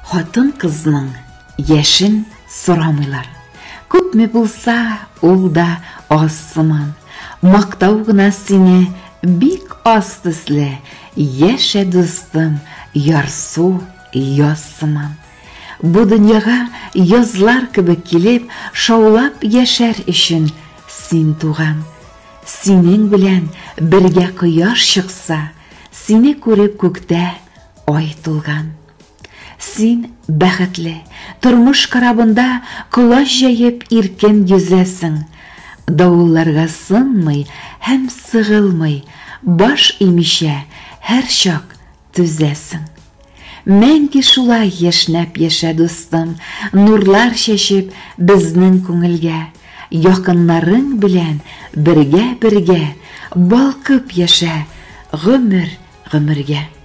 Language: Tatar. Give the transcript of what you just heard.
Хатын кызның яшен сорамыйлар. Күпме булса, ул да аз сыман. Мактау гына сине бик аз төсле. Яшә, дустым, ярсу яз сыман. Бу дөньяга язлар кебек килеп, шаулап яшәр өчен син туган. Синең белән бергә кояш чыкса, сине күреп күктә ай тулган. Син бәхетле, тормыш карабында колаш җәеп иркен йөзәсең. Давылларга сынмый һәм сыгылмый, баш имичә һәр чак түзәсең. Мәңге шулай яшнәп яшә, дустым, нурлар чәчеп безнең күңелгә. Якыннарың белән бергә балкып яшә, гомер гомергә.